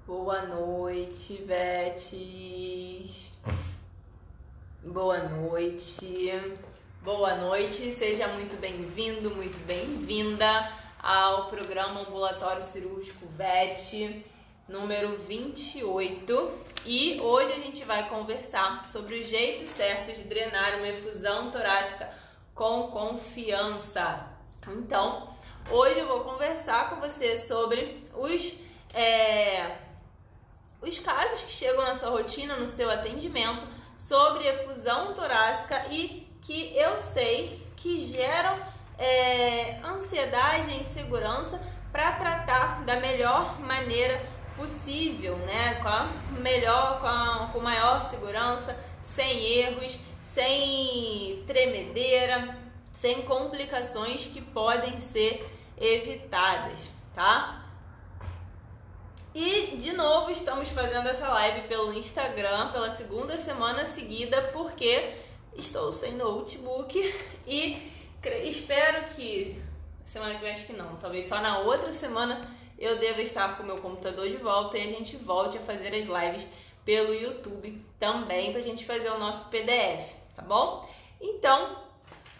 Boa noite, Betes. Boa noite. Boa noite, seja muito bem-vindo, muito bem-vinda ao programa Ambulatório Cirúrgico VET, número 28. E hoje a gente vai conversar sobre o jeito certo de drenar uma efusão torácica com confiança. Então, hoje eu vou conversar com você sobre os casos que chegam na sua rotina, no seu atendimento, sobre efusão torácica e que eu sei que geram ansiedade e insegurança para tratar da melhor maneira possível, né? Com maior segurança, sem erros, sem tremedeira, sem complicações que podem ser evitadas, tá? E, de novo, estamos fazendo essa live pelo Instagram pela segunda semana seguida, porque estou sem notebook e espero que semana que vem, acho que não, talvez só na outra semana eu deva estar com o meu computador de volta e a gente volte a fazer as lives pelo YouTube também, pra gente fazer o nosso PDF, tá bom? Então,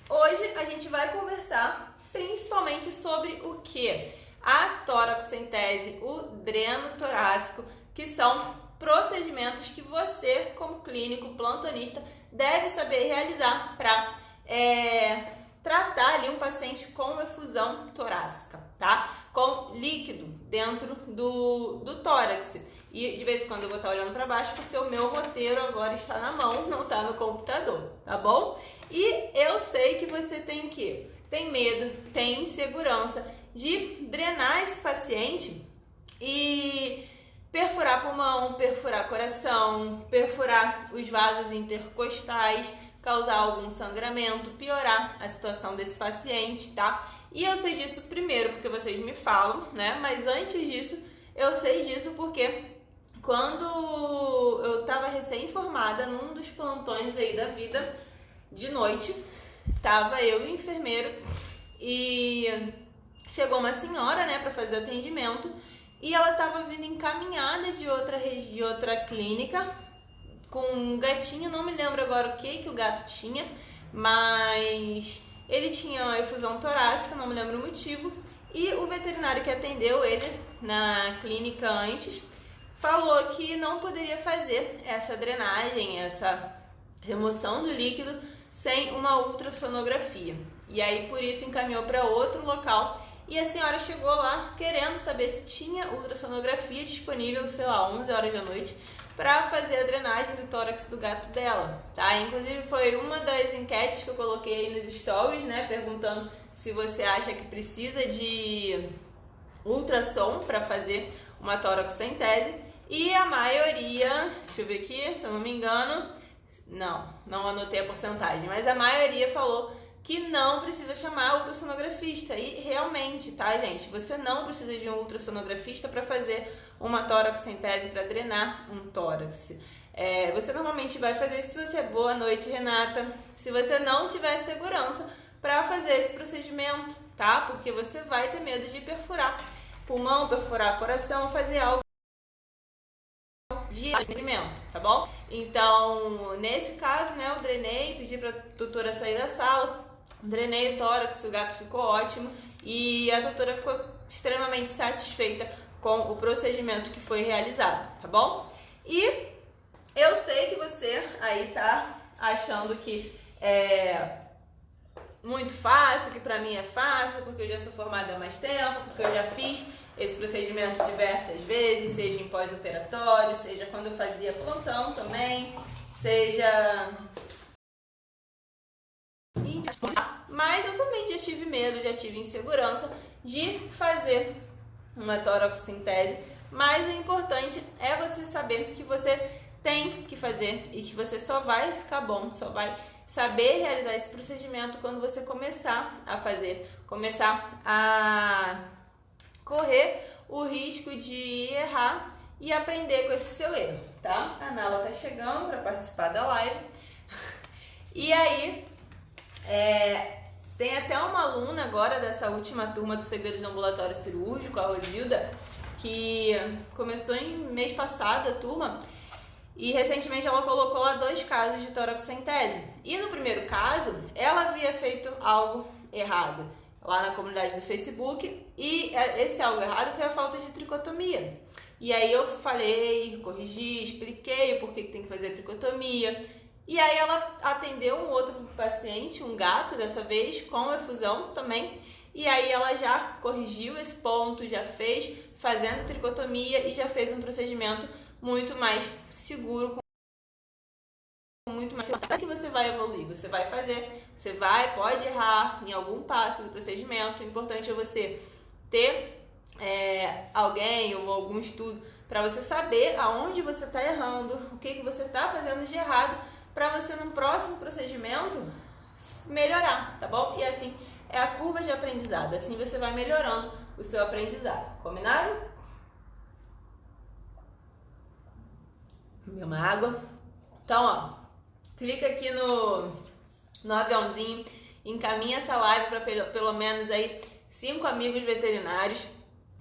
hoje a gente vai conversar principalmente sobre o que? A toraxentese, o dreno torácico, que são procedimentos que você, como clínico plantonista, deve saber realizar para tratar ali um paciente com efusão torácica, tá? Com líquido dentro do tórax. E de vez em quando eu vou estar olhando para baixo porque o meu roteiro agora está na mão, não está no computador, tá bom? E eu sei que você tem o quê? Tem medo, tem insegurança de drenar esse paciente e perfurar pulmão, perfurar coração, perfurar os vasos intercostais, causar algum sangramento, piorar a situação desse paciente, tá? E eu sei disso primeiro porque vocês me falam, né? Mas antes disso, eu sei disso porque quando eu estava recém-formada num dos plantões aí da vida, de noite, tava eu e o enfermeiro e chegou uma senhora, né, para fazer atendimento e ela estava vindo encaminhada de outra clínica com um gatinho, não me lembro agora o que o gato tinha, mas ele tinha efusão torácica, não me lembro o motivo, e o veterinário que atendeu ele na clínica antes falou que não poderia fazer essa drenagem, essa remoção do líquido sem uma ultrassonografia. E aí por isso encaminhou para outro local. E a senhora chegou lá querendo saber se tinha ultrassonografia disponível, sei lá, 11 horas da noite, para fazer a drenagem do tórax do gato dela, tá? Inclusive foi uma das enquetes que eu coloquei aí nos stories, né, perguntando se você acha que precisa de ultrassom para fazer uma toraxentese. E a maioria, deixa eu ver aqui, se eu não me engano, não anotei a porcentagem, mas a maioria falou que não precisa chamar ultrassonografista. E realmente, tá, gente? Você não precisa de um ultrassonografista para fazer uma toraxentese, para drenar um tórax. Você normalmente vai fazer se você... Boa noite, Renata. Se você não tiver segurança para fazer esse procedimento, tá? Porque você vai ter medo de perfurar pulmão, perfurar coração, fazer algo de atendimento, tá bom? Então, nesse caso, né, eu drenei, pedi pra tutora sair da sala, drenei o tórax, o gato ficou ótimo e a tutora ficou extremamente satisfeita com o procedimento que foi realizado, tá bom? E eu sei que você aí tá achando que é muito fácil, que pra mim é fácil, porque eu já sou formada há mais tempo, porque eu já fiz esse procedimento diversas vezes, seja em pós-operatório, seja quando eu fazia plantão também, seja... Mas eu também já tive medo, já tive insegurança de fazer uma toraxentese, mas o importante é você saber que você tem que fazer e que você só vai ficar bom, só vai saber realizar esse procedimento quando você começar a fazer, começar a correr o risco de errar e aprender com esse seu erro, tá? A Nala tá chegando para participar da live. E aí, tem até uma aluna agora dessa última turma do Segredos do Ambulatório Cirúrgico, a Rosilda, que começou em mês passado, a turma, e recentemente ela colocou lá 2 casos de toracocentese. E no primeiro caso, ela havia feito algo errado lá na comunidade do Facebook, e esse algo errado foi a falta de tricotomia. E aí eu falei, corrigi, expliquei o porquê que tem que fazer a tricotomia. E aí ela atendeu um outro paciente, um gato dessa vez, com efusão também. E aí ela já corrigiu esse ponto, já fez fazendo a tricotomia e já fez um procedimento muito mais seguro, muito mais que você vai evoluir, você vai fazer, pode errar em algum passo do procedimento. O importante é você ter alguém ou algum estudo para você saber aonde você está errando, o que você está fazendo de errado, para você no próximo procedimento melhorar, tá bom? E assim é a curva de aprendizado, assim você vai melhorando o seu aprendizado, combinado? Beber uma água. Então, ó, clica aqui no aviãozinho, encaminha essa live para pelo menos aí 5 amigos veterinários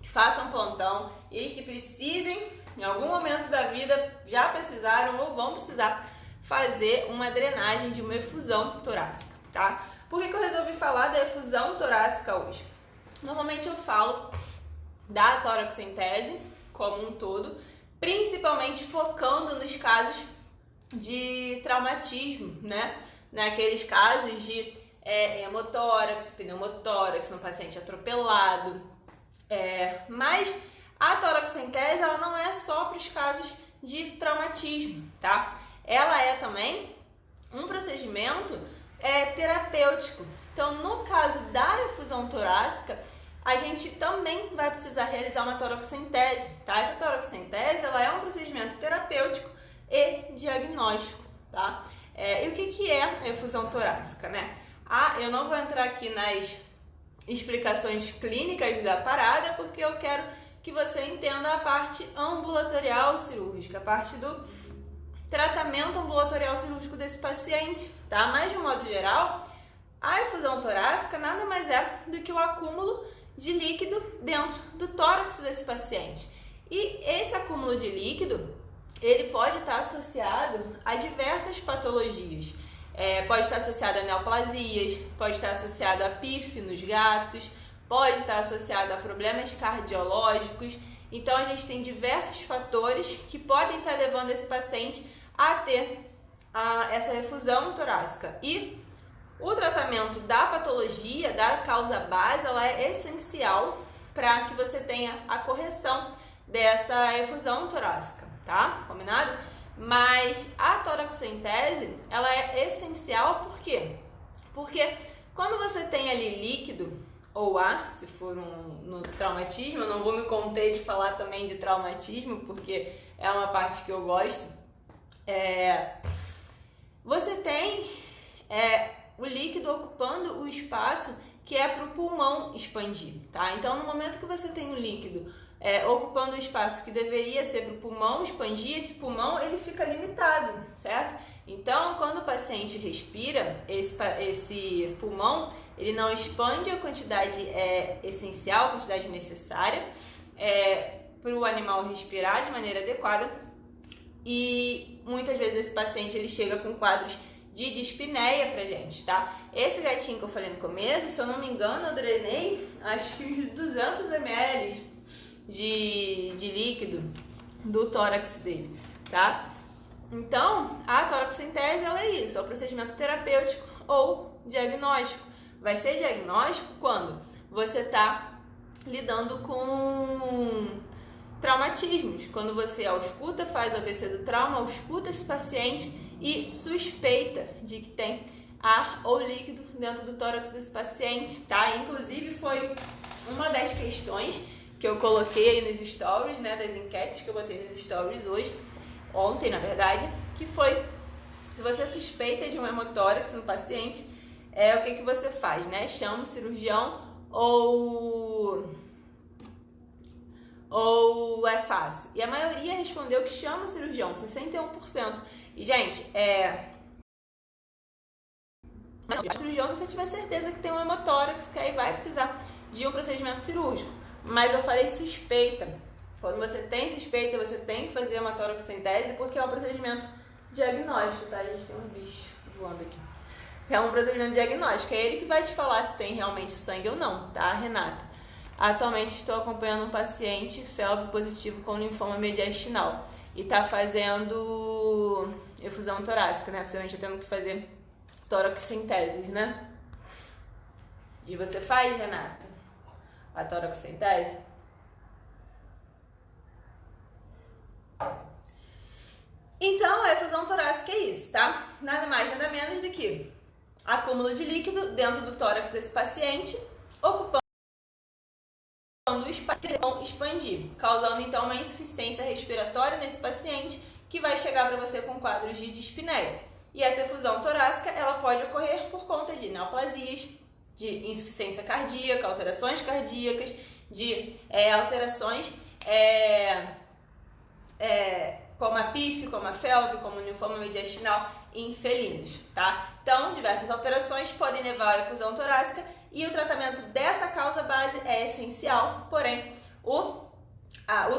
que façam plantão e que precisem, em algum momento da vida, já precisaram ou vão precisar fazer uma drenagem de uma efusão torácica, tá? Por que eu resolvi falar da efusão torácica hoje? Normalmente eu falo da toracocentese como um todo, principalmente focando nos casos de traumatismo, né? Naqueles casos de hemotórax, pneumotórax, no paciente atropelado. Mas a toracocentese, ela não é só para os casos de traumatismo, tá? Ela é também um procedimento terapêutico. Então, no caso da efusão torácica, a gente também vai precisar realizar uma toracocentese, tá? Essa toracocentese, ela é um procedimento terapêutico e diagnóstico, tá? E o que é a efusão torácica, né? Eu não vou entrar aqui nas explicações clínicas da parada, porque eu quero que você entenda a parte ambulatorial cirúrgica, a parte do tratamento ambulatorial cirúrgico desse paciente, tá? Mas, de um modo geral, a efusão torácica nada mais é do que o acúmulo de líquido dentro do tórax desse paciente. E esse acúmulo de líquido, ele pode estar associado a diversas patologias. Pode estar associado a neoplasias, pode estar associado a PIF nos gatos, pode estar associado a problemas cardiológicos. Então, a gente tem diversos fatores que podem estar levando esse paciente a ter essa efusão torácica. E o tratamento da patologia, da causa base, ela é essencial para que você tenha a correção dessa efusão torácica, tá? Combinado? Mas a toracocentese, ela é essencial por quê? Porque quando você tem ali líquido ou ar, se for no traumatismo, eu não vou me conter de falar também de traumatismo, porque é uma parte que eu gosto, você tem o líquido ocupando o espaço que é para o pulmão expandir, tá? Então, no momento que você tem o líquido ocupando o espaço que deveria ser para o pulmão expandir, esse pulmão ele fica limitado, certo? Então, quando o paciente respira, esse pulmão ele não expande a quantidade essencial, a quantidade necessária para o animal respirar de maneira adequada, e muitas vezes esse paciente ele chega com quadros de dispneia pra gente, tá? Esse gatinho que eu falei no começo, se eu não me engano, eu drenei acho que 200 ml de líquido do tórax dele, tá? Então, a toracocentese, ela é isso, é o procedimento terapêutico ou diagnóstico. Vai ser diagnóstico quando você tá lidando com traumatismos, quando você ausculta, faz o ABC do trauma, ausculta esse paciente e suspeita de que tem ar ou líquido dentro do tórax desse paciente, tá? Inclusive foi uma das questões que eu coloquei aí nos stories, né, das enquetes que eu botei nos stories ontem, na verdade, que foi, se você suspeita de um hemotórax no paciente, o que você faz, né? Chama o cirurgião ou é fácil? E a maioria respondeu que chama o cirurgião, 61%. E, gente, o cirurgião, se você tiver certeza que tem um hemotórax, que aí vai precisar de um procedimento cirúrgico. Mas eu falei suspeita. Quando você tem suspeita, você tem que fazer uma toracocentese, porque é um procedimento diagnóstico, tá? A gente tem um bicho voando aqui. É um procedimento diagnóstico, é ele que vai te falar se tem realmente sangue ou não, tá, Renata? Atualmente estou acompanhando um paciente FeLV positivo com linfoma mediastinal e tá fazendo efusão torácica, né? Possivelmente tendo que fazer toracocenteses, né? E você faz, Renata, a toracocentese? Então, a efusão torácica é isso, tá? Nada mais, nada menos do que acúmulo de líquido dentro do tórax desse paciente, ocupando o espaço que vão expandir, causando então uma insuficiência respiratória nesse paciente, que vai chegar para você com quadros de dispneia. E essa efusão torácica, ela pode ocorrer por conta de neoplasias, de insuficiência cardíaca, alterações cardíacas, de alterações como a PIF, como a FeLV, como o linfoma mediastinal em felinos, tá? Então, diversas alterações podem levar à efusão torácica e o tratamento dessa causa base é essencial, porém, o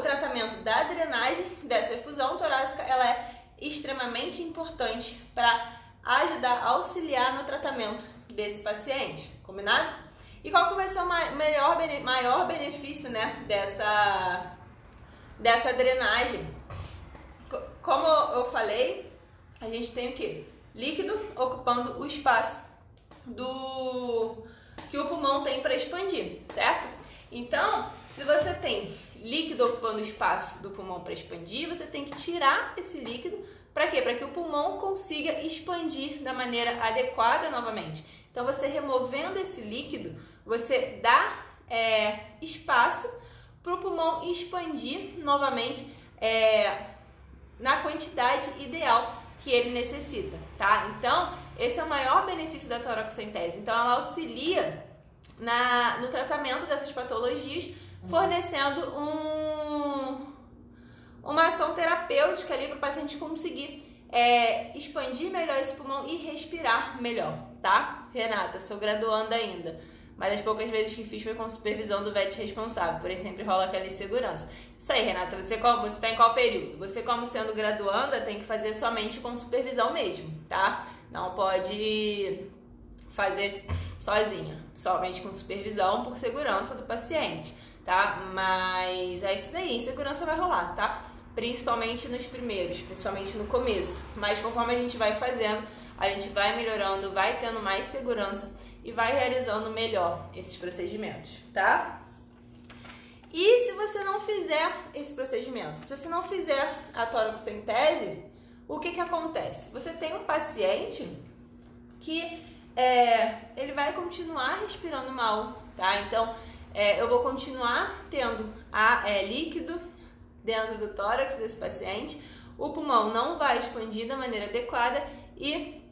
tratamento da drenagem dessa efusão torácica, ela é extremamente importante para ajudar a auxiliar no tratamento desse paciente, combinado? E qual que vai ser o maior benefício, né, dessa drenagem? Como eu falei, a gente tem o quê? Líquido ocupando o espaço que o pulmão tem para expandir, certo? Então, se você tem líquido ocupando o espaço do pulmão para expandir, você tem que tirar esse líquido para quê? Para que o pulmão consiga expandir da maneira adequada novamente. Então, você removendo esse líquido, você dá espaço para o pulmão expandir novamente na quantidade ideal que ele necessita, tá? Então, esse é o maior benefício da toracocentese. Então, ela auxilia no tratamento dessas patologias, fornecendo uma ação terapêutica ali para o paciente conseguir expandir melhor esse pulmão e respirar melhor, tá? Renata, sou graduanda ainda, mas as poucas vezes que fiz foi com supervisão do VET responsável, por isso sempre rola aquela insegurança. Isso aí, Renata, você tá em qual período? Você, como sendo graduanda, tem que fazer somente com supervisão mesmo, tá? Não pode fazer sozinha, somente com supervisão por segurança do paciente, tá? Mas é isso daí, insegurança vai rolar, tá? Principalmente nos primeiros, principalmente no começo. Mas conforme a gente vai fazendo, a gente vai melhorando, vai tendo mais segurança e vai realizando melhor esses procedimentos, tá? E se você não fizer esse procedimento, se você não fizer a toracocentese, o que acontece? Você tem um paciente que ele vai continuar respirando mal, tá? Então, eu vou continuar tendo líquido dentro do tórax desse paciente, o pulmão não vai expandir da maneira adequada e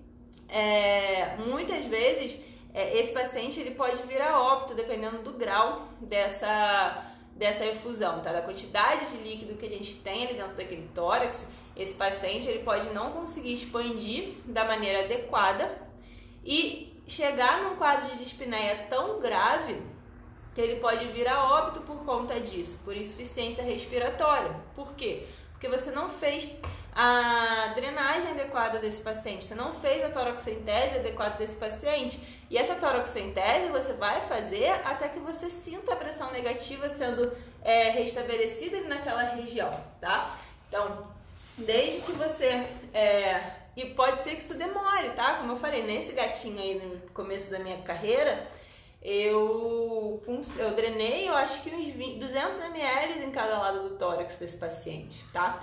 muitas vezes esse paciente ele pode vir a óbito dependendo do grau dessa efusão, tá? Da quantidade de líquido que a gente tem ali dentro daquele tórax, esse paciente ele pode não conseguir expandir da maneira adequada e chegar num quadro de dispneia tão grave que ele pode vir a óbito por conta disso, por insuficiência respiratória. Por quê? Porque você não fez a drenagem adequada desse paciente, você não fez a toracocentese adequada desse paciente. E essa toracocentese você vai fazer até que você sinta a pressão negativa sendo restabelecida ali naquela região, tá? Então, desde que você... e pode ser que isso demore, tá? Como eu falei, nesse gatinho aí no começo da minha carreira, eu drenei, eu acho que uns 200 ml em cada lado do tórax desse paciente, tá?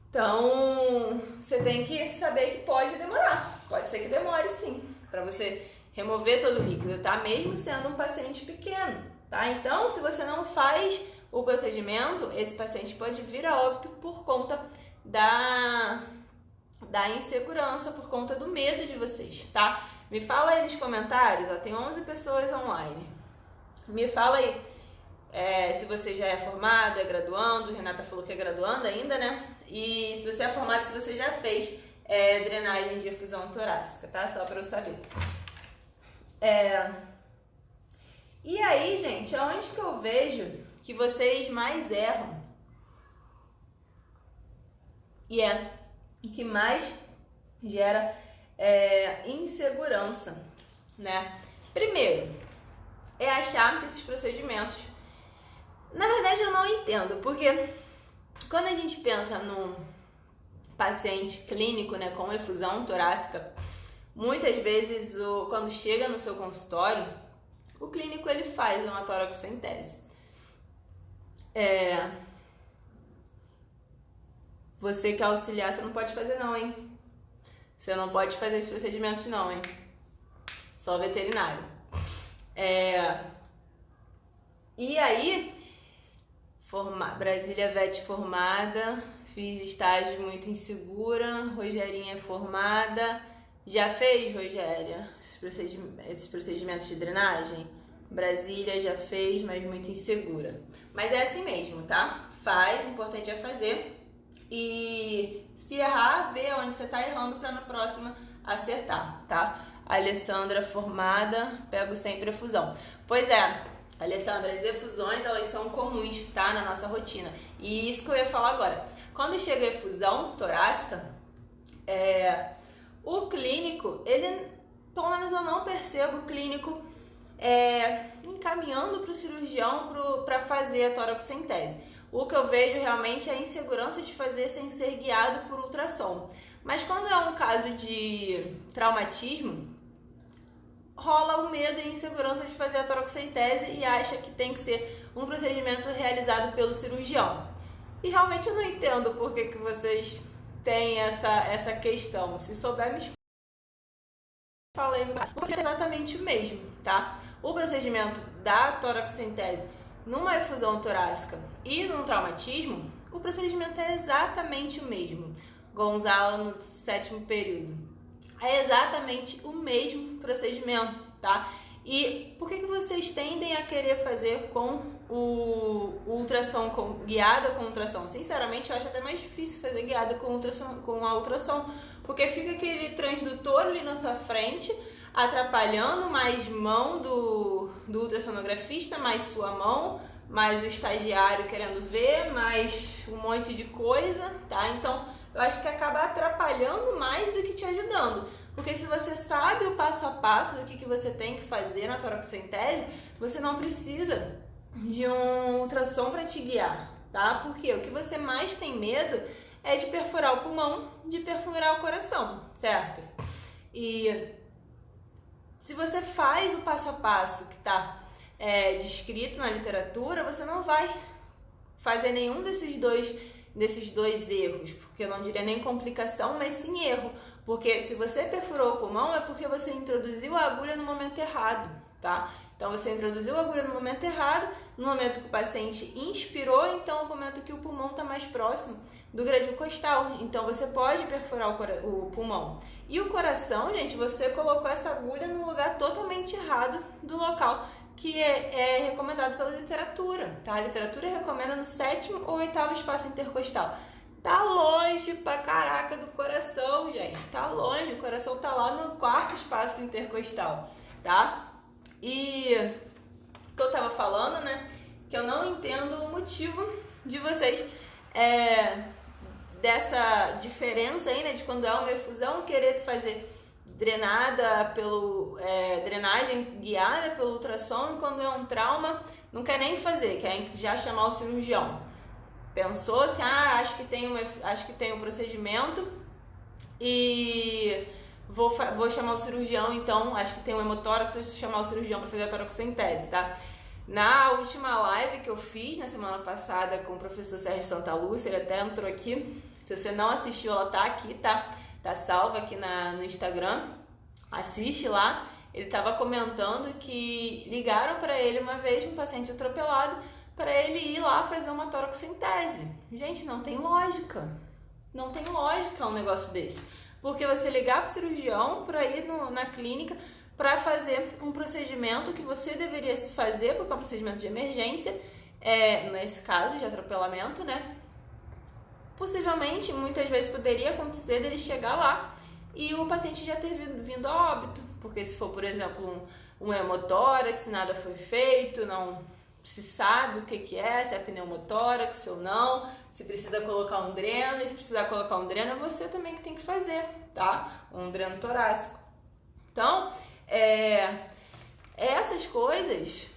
Então, você tem que saber que pode demorar. Pode ser que demore, sim, para você remover todo o líquido, tá? Mesmo sendo um paciente pequeno, tá? Então, se você não faz o procedimento, esse paciente pode vir a óbito por conta da insegurança, por conta do medo de vocês, tá? Me fala aí nos comentários, tem 11 pessoas online. Me fala aí se você já é formado, é graduando, Renata falou que é graduando ainda, né? E se você é formado, se você já fez drenagem de efusão torácica, tá? Só para eu saber. E aí, gente, aonde que eu vejo que vocês mais erram e é o que mais gera insegurança, né? Primeiro, é achar que esses procedimentos... Na verdade, eu não entendo, porque quando a gente pensa num paciente clínico, né, com efusão torácica, muitas vezes, quando chega no seu consultório, o clínico ele faz uma toracocentese. Você que é auxiliar, você não pode fazer não, hein? Você não pode fazer esses procedimentos não, hein? Só veterinário. E aí, Brasília Vet formada, fiz estágio muito insegura, Rogerinha formada. Já fez, Rogéria, esses procedimentos de drenagem? Brasília já fez, mas muito insegura. Mas é assim mesmo, tá? Faz, o importante é fazer. E se errar, vê onde você tá errando para na próxima acertar, tá? Alessandra formada, pego sempre efusão. Pois é, Alessandra, as efusões, elas são comuns, tá? Na nossa rotina. E isso que eu ia falar agora. Quando chega a efusão torácica, o clínico, ele, pelo menos eu não percebo o clínico encaminhando para o cirurgião para fazer a toracocentese. O que eu vejo realmente é a insegurança de fazer sem ser guiado por ultrassom. Mas quando é um caso de traumatismo, rola o medo e a insegurança de fazer a toracocentese e acha que tem que ser um procedimento realizado pelo cirurgião. E realmente eu não entendo por que vocês têm essa questão. Se souber, me falando, é exatamente o mesmo, tá? O procedimento da toracocentese numa efusão torácica e num traumatismo, o procedimento é exatamente o mesmo. Gonzala no 7º período. É exatamente o mesmo procedimento, tá? E por que vocês tendem a querer fazer com o ultrassom, guiada com ultrassom? Sinceramente, eu acho até mais difícil fazer guiada com a ultrassom, porque fica aquele transdutor ali na sua frente, atrapalhando mais mão do ultrassonografista, mais sua mão, mais o estagiário querendo ver, mais um monte de coisa, tá? Então, eu acho que acaba atrapalhando mais do que te ajudando. Porque se você sabe o passo a passo do que você tem que fazer na toracocentese, você não precisa de um ultrassom para te guiar, tá? Porque o que você mais tem medo é de perfurar o pulmão, de perfurar o coração, certo? E se você faz o passo a passo que está descrito na literatura, você não vai fazer nenhum desses dois erros, porque eu não diria nem complicação, mas sim erro. Porque se você perfurou o pulmão, é porque você introduziu a agulha no momento errado, tá? Então, você introduziu a agulha no momento errado, no momento que o paciente inspirou, então é o momento que o pulmão está mais próximo do gradil costal. Então, você pode perfurar o pulmão. E o coração, gente, você colocou essa agulha no lugar totalmente errado do local que é recomendado pela literatura, tá? A literatura recomenda no 7º ou 8º espaço intercostal. Tá longe pra caraca do coração, gente. Tá longe, o coração tá lá no 4º espaço intercostal, tá? E o que eu tava falando, né? Que eu não entendo o motivo de vocês dessa diferença aí, né? De quando é uma efusão, querer fazer drenagem guiada pelo ultrassom, e quando é um trauma, não quer nem fazer, quer já chamar o cirurgião. Pensou assim, acho que tem um procedimento e vou chamar o cirurgião, então acho que tem um hemotórax, vou chamar o cirurgião para fazer a toracocentese, tá? Na última live que eu fiz na semana passada com o professor Sérgio Santalúcia, ele até entrou aqui. Se você não assistiu, ela tá aqui, tá? Tá salva aqui no Instagram. Assiste lá. Ele estava comentando que ligaram para ele uma vez um paciente atropelado para ele ir lá fazer uma toracocentese. Gente, não tem lógica. Não tem lógica um negócio desse. Porque você ligar para o cirurgião para ir na clínica para fazer um procedimento que você deveria fazer, porque é um procedimento de emergência, nesse caso de atropelamento, né? Possivelmente, muitas vezes poderia acontecer dele chegar lá e o paciente já ter vindo a óbito, porque se for, por exemplo, um hemotórax, nada foi feito, não se sabe o que é, se é pneumotórax ou não, se precisa colocar um dreno, e se precisar colocar um dreno é você também que tem que fazer, tá? Um dreno torácico. Então, essas coisas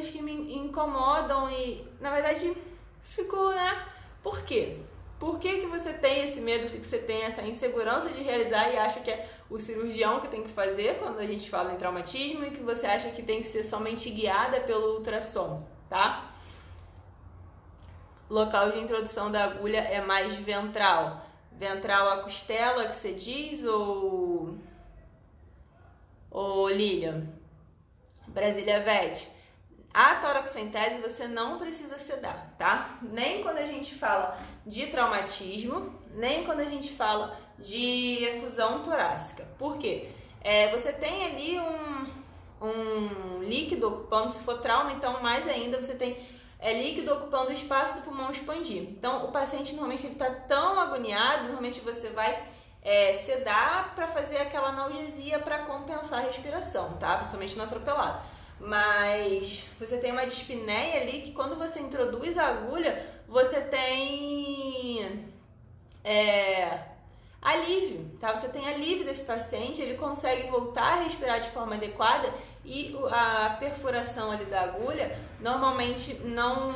que me incomodam e, na verdade, ficou, né? Por quê? Por que você tem esse medo, que você tem essa insegurança de realizar e acha que é o cirurgião que tem que fazer quando a gente fala em traumatismo e que você acha que tem que ser somente guiada pelo ultrassom, tá? Local de introdução da agulha é mais ventral. Ventral a costela que você diz ou Lilian? Brasília VET. A toracocentese você não precisa sedar, tá? Nem quando a gente fala de traumatismo, nem quando a gente fala de efusão torácica. Por quê? Você tem ali um líquido ocupando, se for trauma, então mais ainda você tem líquido ocupando o espaço do pulmão expandir. Então o paciente normalmente ele está tão agoniado, normalmente você vai sedar para fazer aquela analgesia para compensar a respiração, tá? Principalmente no atropelado. Mas você tem uma dispneia ali que quando você introduz a agulha, você tem alívio, tá? Você tem alívio desse paciente, ele consegue voltar a respirar de forma adequada e a perfuração ali da agulha normalmente não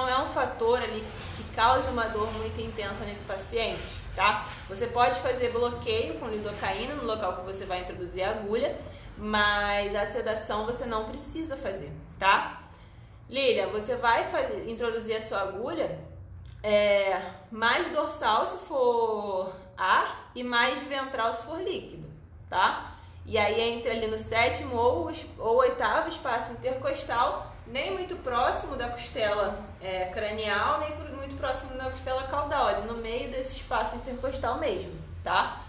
é um fator ali que cause uma dor muito intensa nesse paciente, tá? Você pode fazer bloqueio com lidocaína no local que você vai introduzir a agulha, mas a sedação você não precisa fazer, tá? Lília, você vai introduzir a sua agulha mais dorsal se for ar e mais ventral se for líquido, tá? E aí entra ali no 7º ou 8º espaço intercostal, nem muito próximo da costela cranial, nem muito próximo da costela caudal, ali no meio desse espaço intercostal mesmo, tá?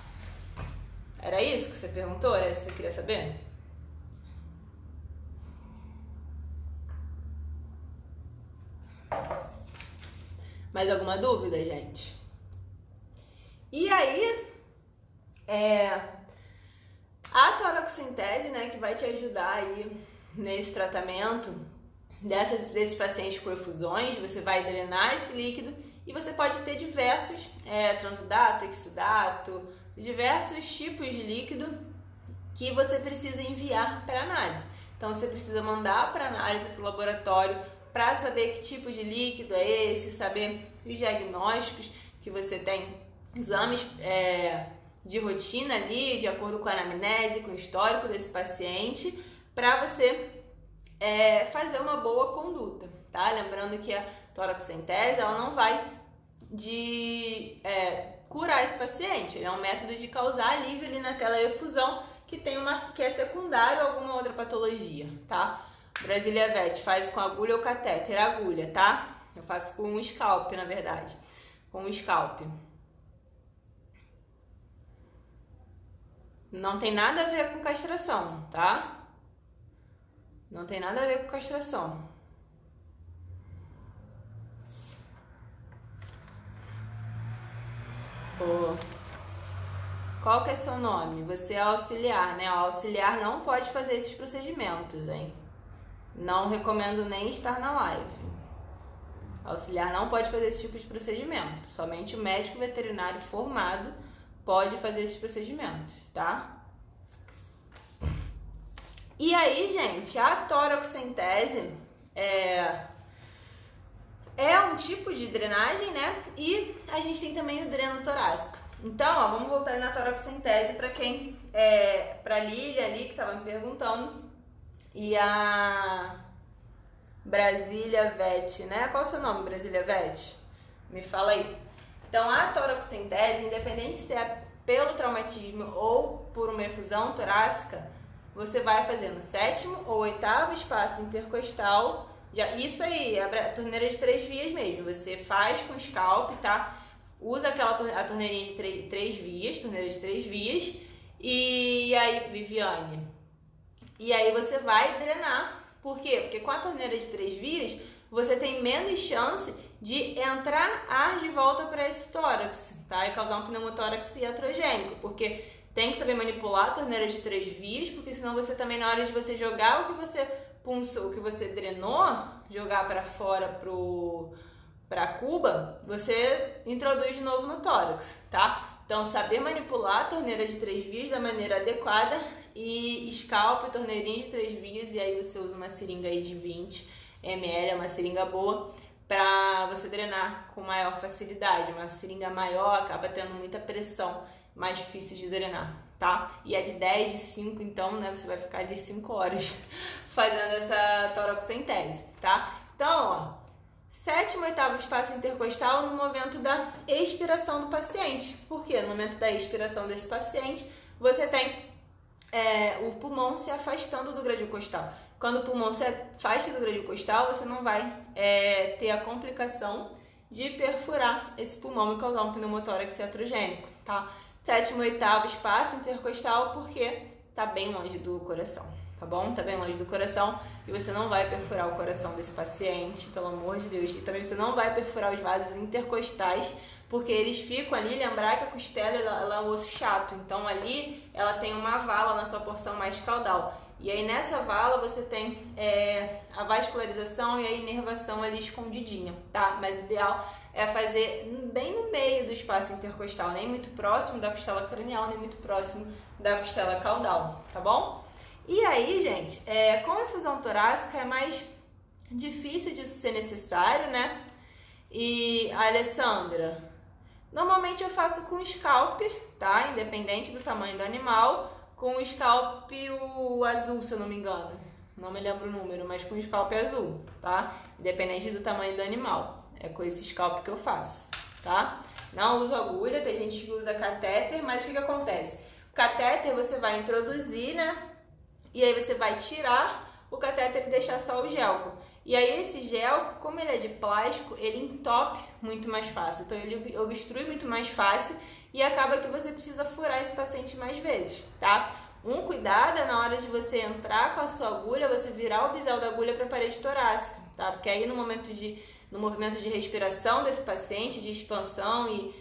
Era isso que você perguntou? Era isso que você queria saber? Mais alguma dúvida, gente? E aí, a toracocentese, né, que vai te ajudar aí nesse tratamento desses pacientes com efusões, você vai drenar esse líquido e você pode ter diversos transudato, exudato, diversos tipos de líquido que você precisa enviar para análise. Então você precisa mandar para análise para o laboratório para saber que tipo de líquido é esse, saber os diagnósticos que você tem, exames de rotina ali, de acordo com a anamnese, com o histórico desse paciente, para você fazer uma boa conduta, tá? Lembrando que a toracocentese, ela não vai curar esse paciente, ele é um método de causar alívio ali naquela efusão que é secundário a alguma outra patologia, tá? Brasília VET faz com agulha ou catéter? Agulha, tá? Eu faço com um scalp, na verdade. Com um scalp. Não tem nada a ver com castração, tá? Não tem nada a ver com castração. Qual que é seu nome? Você é auxiliar, né? O auxiliar não pode fazer esses procedimentos, hein? Não recomendo nem estar na live. Auxiliar não pode fazer esse tipo de procedimento. Somente o médico veterinário formado pode fazer esses procedimentos, tá? E aí, gente, a toracocentese é um tipo de drenagem, né? E a gente tem também o dreno torácico. Então, ó, vamos voltar na toracocentese para quem para Lília ali que estava me perguntando. E a Brasília VET, né? Qual é o seu nome, Brasília VET? Me fala aí. Então, a toracocentese, independente se é pelo traumatismo ou por uma efusão torácica, você vai fazer no 7º ou 8º espaço intercostal. Isso aí, a torneira de 3 vias mesmo. Você faz com scalp, tá? Usa a torneirinha de 3 vias, torneira de 3 vias. E aí, Viviane? E aí você vai drenar. Por quê? Porque com a torneira de 3 vias, você tem menos chance de entrar ar de volta para esse tórax, tá? E causar um pneumotórax iatrogênico, porque tem que saber manipular a torneira de 3 vias, porque senão você também, na hora de você jogar o que você punção, o que você drenou, jogar para fora para a cuba, você introduz de novo no tórax, tá? Então, saber manipular a torneira de 3 vias da maneira adequada e scalp, torneirinha de 3 vias, e aí você usa uma seringa aí de 20 ml, é uma seringa boa, para você drenar com maior facilidade. Uma seringa maior acaba tendo muita pressão, mais difícil de drenar, tá? E é de 10, de 5, então, né, você vai ficar ali 5 horas fazendo essa toracocentese, tá? Então, ó, 7º, 8º espaço intercostal no momento da expiração do paciente. Por quê? No momento da expiração desse paciente, você tem o pulmão se afastando do gradil costal. Quando o pulmão se afasta do gradil costal, você não vai ter a complicação de perfurar esse pulmão e causar um pneumotórax iatrogênico, tá? 7º, 8º espaço intercostal, porque tá bem longe do coração, tá bom? Tá bem longe do coração e você não vai perfurar o coração desse paciente, pelo amor de Deus. E também você não vai perfurar os vasos intercostais, porque eles ficam ali. Lembrar que a costela ela é um osso chato, então ali ela tem uma vala na sua porção mais caudal. E aí nessa vala você tem a vascularização e a inervação ali escondidinha, tá? Mas o ideal é fazer bem no meio do espaço intercostal, nem muito próximo da costela cranial, nem muito próximo da costela caudal, tá bom? E aí, gente, com a infusão torácica é mais difícil disso ser necessário, né? E a Alessandra, normalmente eu faço com scalp, tá? Independente do tamanho do animal, com o scalp o azul, se eu não me engano. Não me lembro o número, mas com o scalp azul, tá? Independente do tamanho do animal. É com esse scalp que eu faço, tá? Não uso agulha, tem gente que usa catéter, mas o que acontece? O catéter você vai introduzir, né? E aí você vai tirar o catéter e deixar só o gelco. E aí esse gelco, como ele é de plástico, ele entope muito mais fácil. Então ele obstrui muito mais fácil e acaba que você precisa furar esse paciente mais vezes, tá? Um cuidado é na hora de você entrar com a sua agulha, você virar o bisel da agulha para a parede torácica, tá? Porque aí no movimento de respiração desse paciente, de expansão e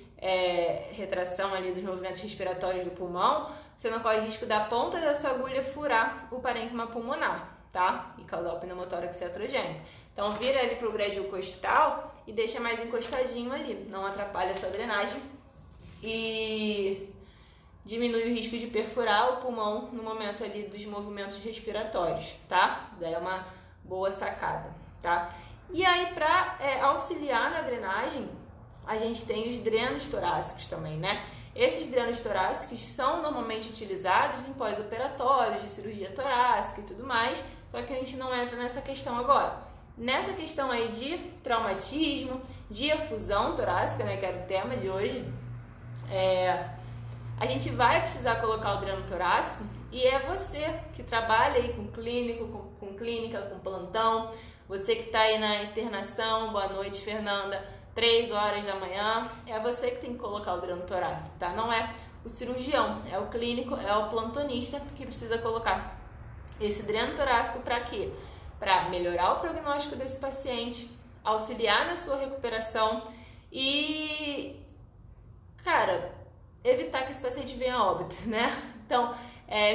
retração ali dos movimentos respiratórios do pulmão, você não corre risco da ponta dessa agulha furar o parênquima pulmonar, tá? E causar o pneumotórax iatrogênico. Então vira ele pro gradil costal e deixa mais encostadinho ali, não atrapalha a sua drenagem e diminui o risco de perfurar o pulmão no momento ali dos movimentos respiratórios, tá? Daí é uma boa sacada, tá? E aí para auxiliar na drenagem, a gente tem os drenos torácicos também, né? Esses drenos torácicos são normalmente utilizados em pós-operatórios, de cirurgia torácica e tudo mais, só que a gente não entra nessa questão agora. Nessa questão aí de traumatismo, de efusão torácica, né, que era o tema de hoje, a gente vai precisar colocar o dreno torácico e é você que trabalha aí com clínico, com clínica, com plantão, você que está aí na internação, boa noite, Fernanda, 3 horas da manhã, é você que tem que colocar o dreno torácico, tá? Não é o cirurgião, é o clínico, é o plantonista que precisa colocar esse dreno torácico para quê? Para melhorar o prognóstico desse paciente, auxiliar na sua recuperação e, cara, evitar que esse paciente venha a óbito, né? Então,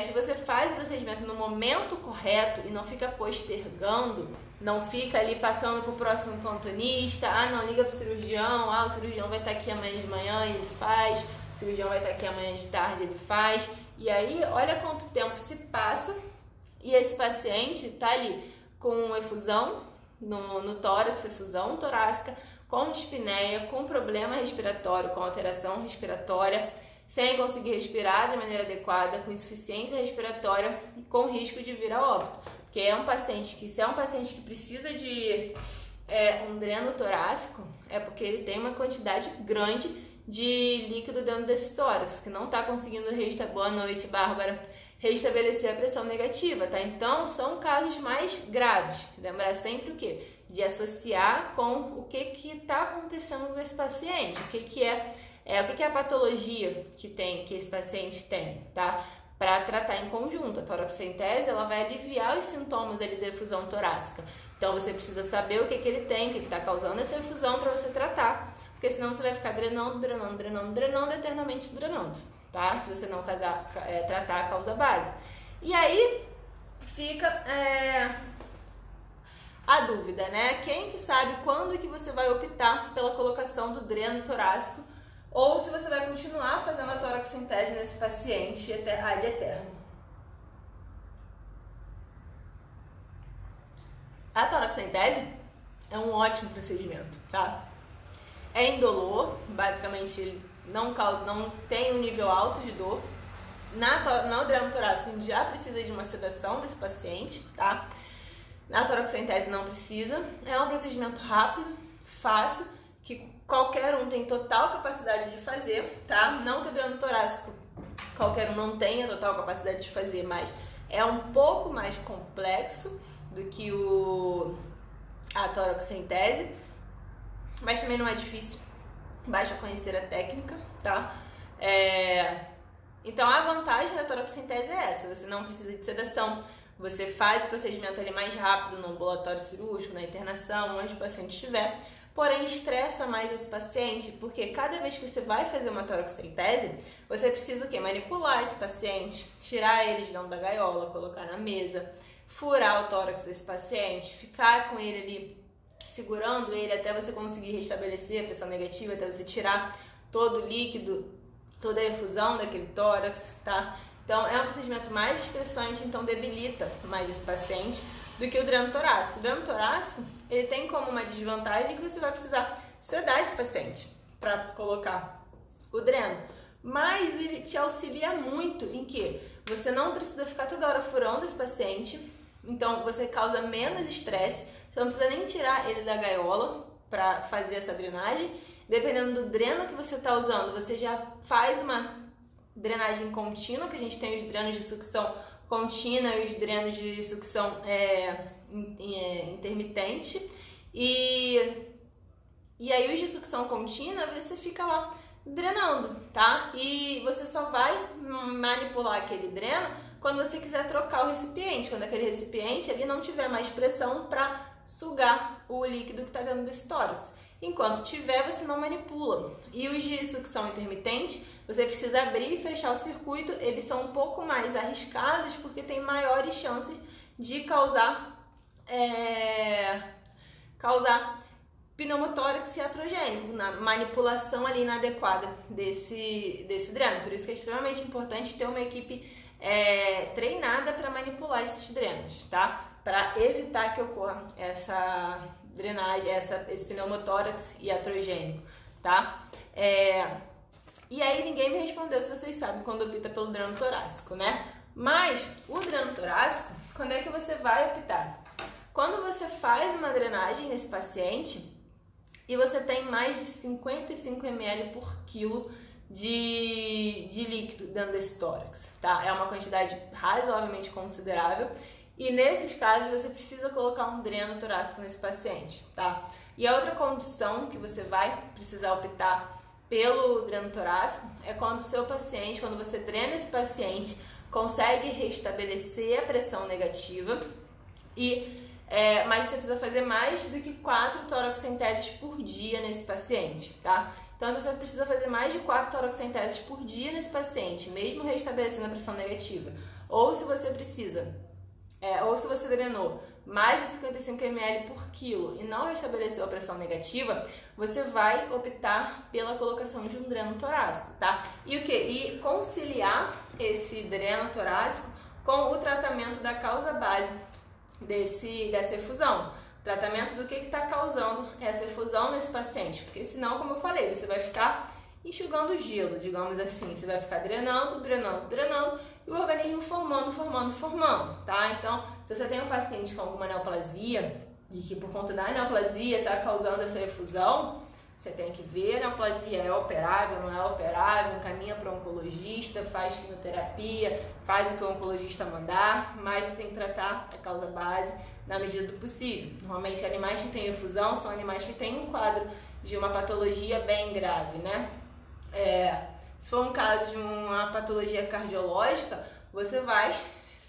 se você faz o procedimento no momento correto e não fica postergando, não fica ali passando pro próximo plantonista, não liga pro cirurgião, o cirurgião vai estar aqui amanhã de manhã e ele faz, o cirurgião vai estar aqui amanhã de tarde e ele faz, e aí olha quanto tempo se passa e esse paciente tá ali com efusão no tórax, efusão torácica, com dispneia, com problema respiratório, com alteração respiratória, sem conseguir respirar de maneira adequada, com insuficiência respiratória e com risco de vir a óbito. Porque se é um paciente que precisa de um dreno torácico, é porque ele tem uma quantidade grande de líquido dentro desse tórax, que não está conseguindo boa noite, Bárbara, restabelecer a pressão negativa, tá? Então, são casos mais graves. Lembrar sempre o quê? De associar com o que está acontecendo com esse paciente, o que é a patologia que esse paciente tem, tá? Para tratar em conjunto. A toracocentese, ela vai aliviar os sintomas ali da efusão torácica. Então, você precisa saber o que ele tem, o que está causando essa efusão para você tratar, porque senão você vai ficar drenando eternamente drenando, tá? Se você não tratar a causa base. E aí, fica a dúvida, né? Quem que sabe quando que você vai optar pela colocação do dreno torácico ou se você vai continuar fazendo a toracocentese nesse paciente ad eterno. A toracocentese é um ótimo procedimento, tá? É indolor, basicamente ele não tem um nível alto de dor. No dreno torácico a gente já precisa de uma sedação desse paciente, tá? Na toracocentese não precisa. É um procedimento rápido, fácil, que qualquer um tem total capacidade de fazer, tá? Não que o dreno torácico qualquer um não tenha total capacidade de fazer, mas é um pouco mais complexo do que a toracocentese, mas também não é difícil, basta conhecer a técnica, tá? Então a vantagem da toracocentese é essa, você não precisa de sedação, você faz o procedimento ali mais rápido no ambulatório cirúrgico, na internação, onde o paciente estiver, porém estressa mais esse paciente, porque cada vez que você vai fazer uma toracocentese, você precisa o quê? Manipular esse paciente, tirar ele de dentro da gaiola, colocar na mesa, furar o tórax desse paciente, ficar com ele ali, segurando ele até você conseguir restabelecer a pressão negativa, até você tirar todo o líquido, toda a efusão daquele tórax, tá? Então é um procedimento mais estressante, então debilita mais esse paciente do que o dreno torácico. O dreno torácico, ele tem como uma desvantagem que você vai precisar sedar esse paciente para colocar o dreno, mas ele te auxilia muito em que você não precisa ficar toda hora furando esse paciente, então você causa menos estresse, você não precisa nem tirar ele da gaiola para fazer essa drenagem. Dependendo do dreno que você está usando, você já faz uma drenagem contínua, que a gente tem os drenos de sucção contínua e os drenos de sucção intermitente. E aí os de sucção contínua, você fica lá drenando, tá? E você só vai manipular aquele dreno quando você quiser trocar o recipiente, quando aquele recipiente ali não tiver mais pressão para sugar o líquido que está dentro desse tórax. Enquanto tiver, você não manipula. E os de sucção intermitente, você precisa abrir e fechar o circuito. Eles são um pouco mais arriscados porque tem maiores chances de causar pneumotórax iatrogênico, na manipulação ali inadequada desse dreno. Por isso que é extremamente importante ter uma equipe treinada para manipular esses drenos, tá? Para evitar que ocorra essa drenagem, esse pneumotórax iatrogênico, tá? E aí ninguém me respondeu se vocês sabem quando opta pelo dreno torácico, né? Mas o dreno torácico, quando é que você vai optar? Quando você faz uma drenagem nesse paciente e você tem mais de 55 ml por quilo de líquido dentro desse tórax, tá? É uma quantidade razoavelmente considerável. E nesses casos você precisa colocar um dreno torácico nesse paciente, tá? E a outra condição que você vai precisar optar pelo dreno torácico é quando o seu paciente, quando você drena esse paciente, consegue restabelecer a pressão negativa mas você precisa fazer mais do que 4 toracocenteses por dia nesse paciente, tá? Então, se você precisa fazer mais de 4 toracocenteses por dia nesse paciente, mesmo restabelecendo a pressão negativa, ou se você drenou mais de 55 ml por quilo e não restabeleceu a pressão negativa, você vai optar pela colocação de um dreno torácico, tá? E o que? E conciliar esse dreno torácico com o tratamento da causa base dessa efusão. Tratamento do que está causando essa efusão nesse paciente, porque senão, como eu falei, você vai ficar enxugando gelo, digamos assim, você vai ficar drenando e o organismo formando, tá? Então, se você tem um paciente com alguma neoplasia e que por conta da neoplasia está causando essa efusão, você tem que ver, a neoplasia é operável, não é operável, caminha para o oncologista, faz quimioterapia, faz o que o oncologista mandar, mas você tem que tratar a causa base na medida do possível. Normalmente, animais que têm efusão são animais que têm um quadro de uma patologia bem grave, né? Se for um caso de uma patologia cardiológica, você vai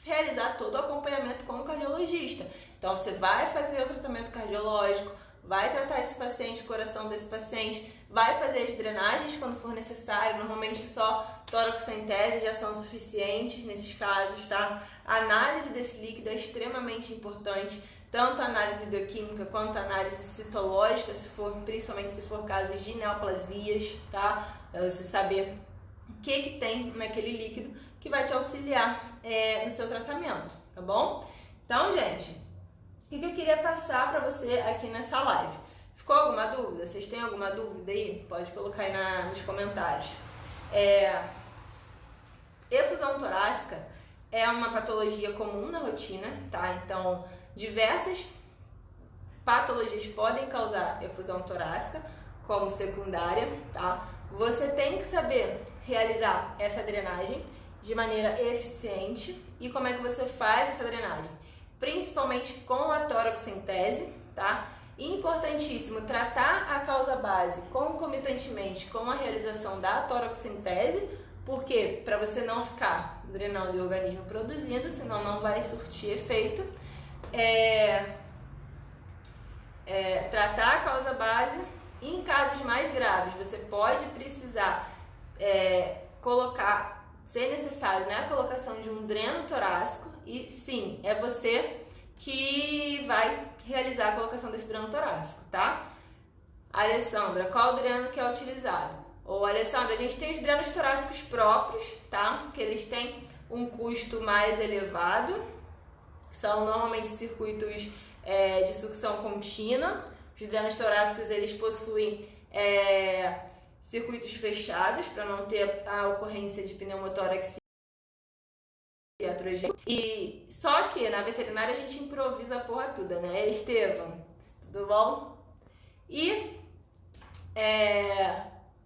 realizar todo o acompanhamento com o cardiologista. Então, você vai fazer o tratamento cardiológico, vai tratar esse paciente, o coração desse paciente, vai fazer as drenagens quando for necessário. Normalmente só toracocentese já são suficientes nesses casos, tá? A análise desse líquido é extremamente importante. tanto análise bioquímica quanto análise citológica, principalmente se for casos de neoplasias, tá? Você saber o que tem naquele líquido que vai te auxiliar no seu tratamento, tá bom? Então, gente, o que eu queria passar para você aqui nessa live? Ficou alguma dúvida? Vocês têm alguma dúvida aí? Pode colocar aí nos comentários. Efusão torácica é uma patologia comum na rotina, tá? Então, diversas patologias podem causar efusão torácica como secundária, tá? Você tem que saber realizar essa drenagem de maneira eficiente. E como é que você faz essa drenagem? Principalmente com a toracocentese, tá? Importantíssimo tratar a causa base concomitantemente com a realização da toracocentese, porque para você não ficar drenando e o organismo produzindo, senão não vai surtir efeito. Tratar a causa base. Em casos mais graves, você pode precisar ser necessário, né, a colocação de um dreno torácico, e sim, é você que vai realizar a colocação desse dreno torácico, tá? Alessandra, qual o dreno que é utilizado? Ou Alessandra, a gente tem os drenos torácicos próprios, tá? Que eles têm um custo mais elevado, são normalmente circuitos de sucção contínua. Os drenos torácicos, eles possuem circuitos fechados para não ter a ocorrência de pneumotórax iatrogênico. E só que na veterinária a gente improvisa a porra toda, né, Estevam? Tudo bom? E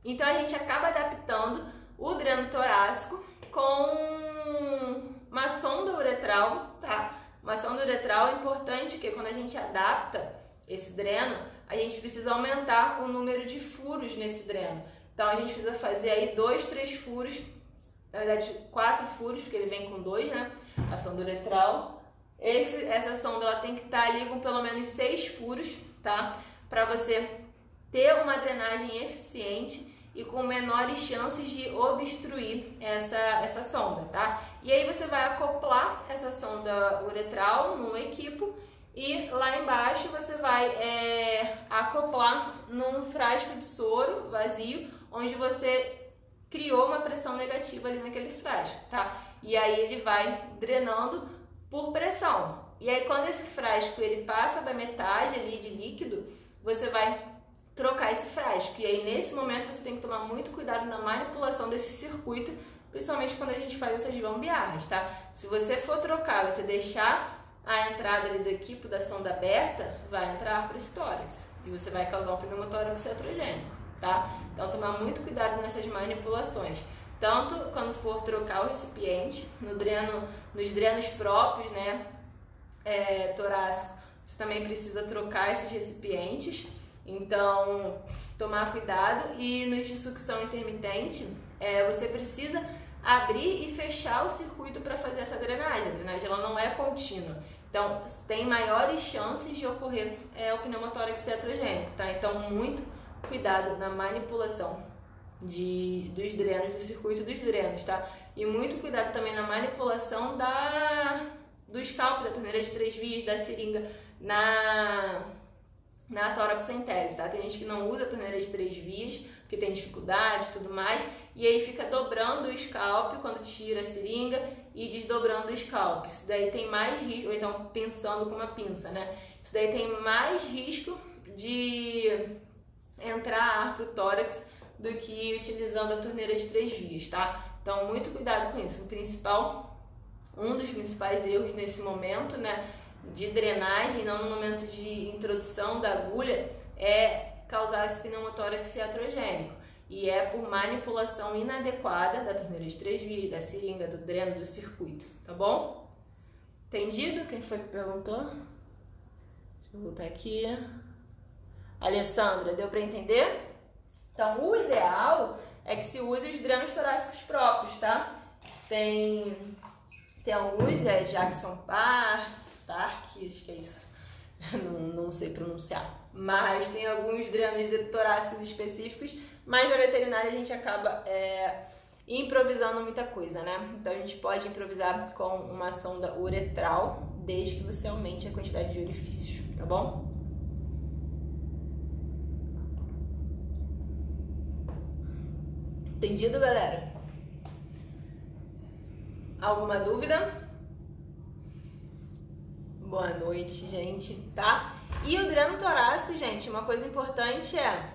então a gente acaba adaptando o dreno torácico com uma sonda uretral, tá? Uma sonda uretral é importante porque quando a gente adapta esse dreno, a gente precisa aumentar o número de furos nesse dreno. Então a gente precisa fazer aí 2, 3 furos, na verdade 4 furos, porque ele vem com 2, né? A sonda uretral. Essa sonda ela tem que estar ali com pelo menos 6 furos, tá? Para você ter uma drenagem eficiente e com menores chances de obstruir essa sonda, tá? E aí você vai acoplar essa sonda uretral no equipo e lá embaixo você vai acoplar num frasco de soro vazio, onde você criou uma pressão negativa ali naquele frasco, tá? E aí ele vai drenando por pressão. E aí quando esse frasco ele passa da metade ali de líquido, você vai trocar esse frasco. E aí nesse momento você tem que tomar muito cuidado na manipulação desse circuito, principalmente quando a gente faz essas gambiarras, tá? Se você for trocar, você deixar a entrada ali do equipo da sonda aberta, vai entrar para esse tórax e você vai causar um pneumotórax iatrogênico, tá? Então tomar muito cuidado nessas manipulações, tanto quando for trocar o recipiente nos drenos próprios, né, torácico, você também precisa trocar esses recipientes, então tomar cuidado. E nos de sucção intermitente, você precisa abrir e fechar o circuito para fazer essa drenagem. A drenagem ela não é contínua, então tem maiores chances de ocorrer o pneumotórax iatrogênico, tá? Então muito cuidado na manipulação dos drenos, do circuito dos drenos, tá? E muito cuidado também na manipulação do scalp, da torneira de 3 vias, da seringa na toracocentese, tá? Tem gente que não usa a torneira de 3 vias, que tem dificuldade e tudo mais, e aí fica dobrando o scalp quando tira a seringa e desdobrando o scalp. Isso daí tem mais risco, ou então pensando com uma pinça, né? Isso daí tem mais risco de entrar ar pro tórax do que utilizando a torneira de 3 vias, tá? Então muito cuidado com isso. Um dos principais erros nesse momento, né, de drenagem, não no momento de introdução da agulha, é causar esse pneumotórax iatrogênico. E é por manipulação inadequada da torneira de 3 vias, da seringa, do dreno, do circuito, tá bom? Entendido? Quem foi que perguntou? Deixa eu voltar aqui. Alessandra, deu para entender? Então, o ideal é que se use os drenos torácicos próprios, tá? Tem alguns, Jackson Park, acho que é isso, não sei pronunciar, mas tem alguns drenos torácicos específicos, mas na veterinária a gente acaba improvisando muita coisa, né? Então a gente pode improvisar com uma sonda uretral, desde que você aumente a quantidade de orifícios, tá bom? Entendido, galera? Alguma dúvida? Boa noite, gente, tá? E o dreno torácico, gente, uma coisa importante é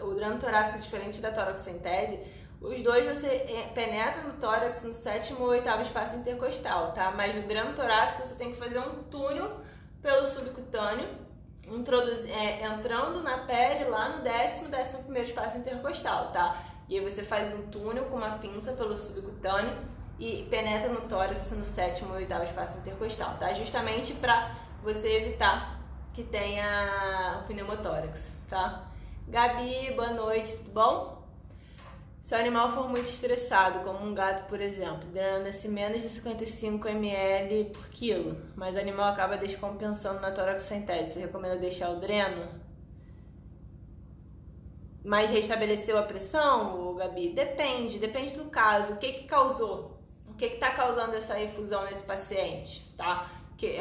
o dreno torácico, diferente da toracocentese, os dois você penetra no tórax no 7º ou 8º espaço intercostal, tá? Mas no dreno torácico você tem que fazer um túnel pelo subcutâneo, entrando na pele lá no 11º espaço intercostal, tá? E aí você faz um túnel com uma pinça pelo subcutâneo e penetra no tórax no 7º ou 8º espaço intercostal, tá? Justamente para você evitar que tenha o pneumotórax, tá? Gabi, boa noite, tudo bom? Se o animal for muito estressado, como um gato, por exemplo, drena-se menos de 55 ml por quilo, mas o animal acaba descompensando na toracocentese, você recomenda deixar o dreno? Mas restabeleceu a pressão, Gabi? Depende do caso. O que causou? O que está causando essa efusão nesse paciente, tá?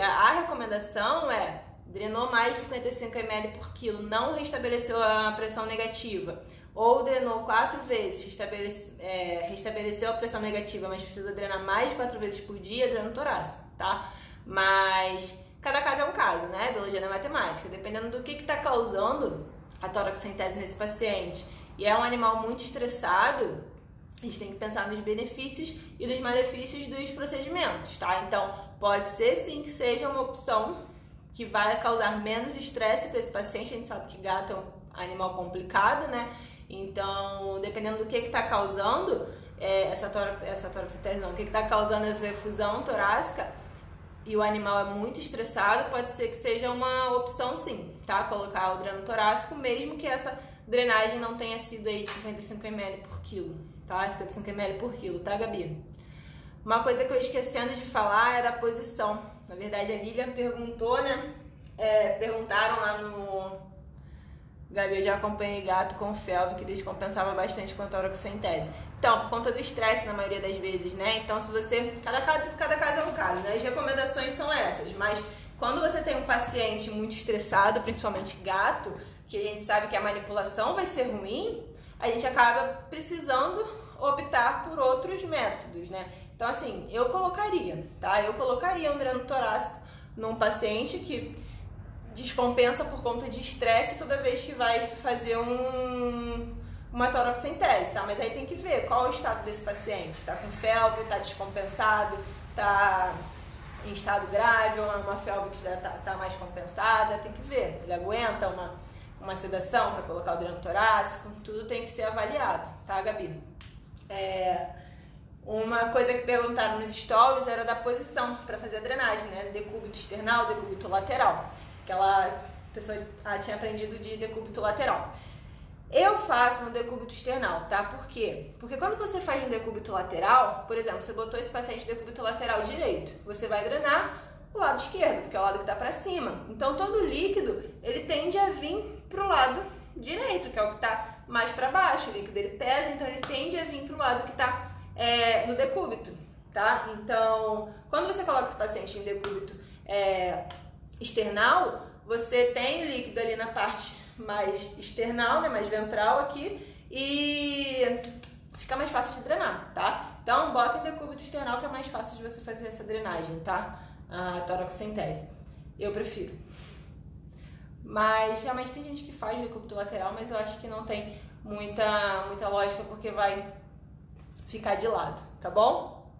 A recomendação é drenou mais de 55 ml por quilo, não restabeleceu a pressão negativa, ou drenou 4 vezes, restabeleceu a pressão negativa, mas precisa drenar mais de 4 vezes por dia, dreno torácico, tá? Mas cada caso é um caso, né? Biologia não é matemática. Dependendo do que está causando a toracocentese nesse paciente e é um animal muito estressado, a gente tem que pensar nos benefícios e nos malefícios dos procedimentos, tá? Então, pode ser sim que seja uma opção que vai causar menos estresse para esse paciente. A gente sabe que gato é um animal complicado, né? Então, dependendo do que está causando essa toracocentese, não, o que está causando essa efusão torácica e o animal é muito estressado, pode ser que seja uma opção sim, tá? Colocar o dreno torácico, mesmo que essa drenagem não tenha sido aí de 55 ml por quilo, tá? 55 ml por quilo, tá, Gabi? Uma coisa que eu esquecendo de falar era a posição. Na verdade, a Lilian perguntou, né? Perguntaram lá no... Gabi, eu já acompanhei gato com felve que descompensava bastante com a toracocentese. Então, por conta do estresse, na maioria das vezes, né? Então, se você... Cada caso é um caso, né? As recomendações são essas, mas quando você tem um paciente muito estressado, principalmente gato, que a gente sabe que a manipulação vai ser ruim, a gente acaba precisando optar por outros métodos, né? Então, assim, eu colocaria, tá? Eu colocaria um dreno torácico num paciente que descompensa por conta de estresse toda vez que vai fazer uma toracocentese, tá? Mas aí tem que ver qual é o estado desse paciente. Tá com felve, tá descompensado, tá em estado grave, ou uma felve que já tá mais compensada, tem que ver. Ele aguenta uma sedação para colocar o dreno torácico, tudo tem que ser avaliado, tá, Gabi? Uma coisa que perguntaram nos stories era da posição para fazer a drenagem, né? Decúbito external, decúbito lateral. Aquela pessoa tinha aprendido de decúbito lateral. Eu faço no decúbito external, tá? Por quê? Porque quando você faz no decúbito lateral, por exemplo, você botou esse paciente no decúbito lateral direito, você vai drenar o lado esquerdo, porque é o lado que está para cima. Então, todo o líquido, ele tende a vir pro lado direito, que é o que está mais para baixo. O líquido, ele pesa, então ele tende a vir pro lado que está no decúbito, tá? Então, quando você coloca esse paciente em decúbito external, você tem o líquido ali na parte mais external, né, mais ventral aqui, e fica mais fácil de drenar, tá? Então, bota em decúbito external, que é mais fácil de você fazer essa drenagem, tá? A toracocentese. Eu prefiro. Mas, realmente, tem gente que faz decúbito lateral, mas eu acho que não tem muita lógica, porque vai ficar de lado, tá bom?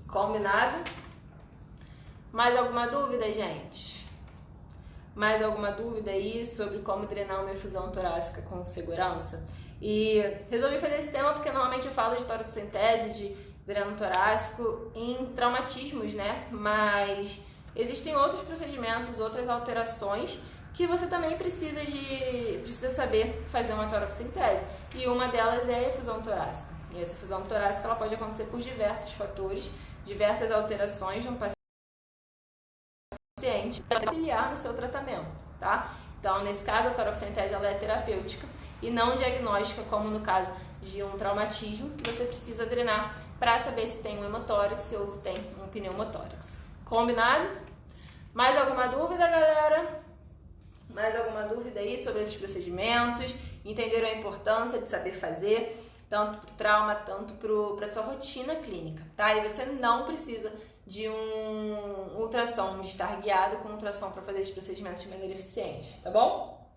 Combinado? Mais alguma dúvida, gente? Mais alguma dúvida aí sobre como drenar uma efusão torácica com segurança? E resolvi fazer esse tema porque normalmente eu falo de toracocentese, de dreno torácico em traumatismos, né? Mas existem outros procedimentos, outras alterações que você também precisa saber fazer uma toracocentese. E uma delas é a efusão torácica. E essa efusão torácica ela pode acontecer por diversos fatores, diversas alterações de um paciente auxiliar no seu tratamento, tá? Então, nesse caso, a toracocentese ela é terapêutica e não diagnóstica, como no caso de um traumatismo, que você precisa drenar para saber se tem um hemotórax ou se tem um pneumotórax. Combinado? Mais alguma dúvida, galera? Mais alguma dúvida aí sobre esses procedimentos? Entenderam a importância de saber fazer, tanto para o trauma, tanto para a sua rotina clínica, tá? E você não precisa de um ultrassom, de estar guiado com ultrassom para fazer esses procedimentos de maneira eficiente, tá bom?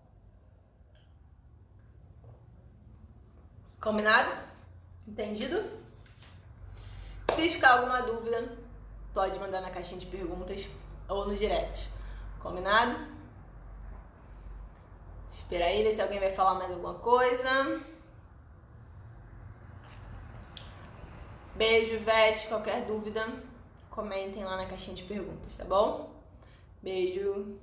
Combinado? Entendido? Se ficar alguma dúvida, pode mandar na caixinha de perguntas ou no direct. Combinado? Espera aí, ver se alguém vai falar mais alguma coisa. Beijo, Vete. Qualquer dúvida, comentem lá na caixinha de perguntas, tá bom? Beijo.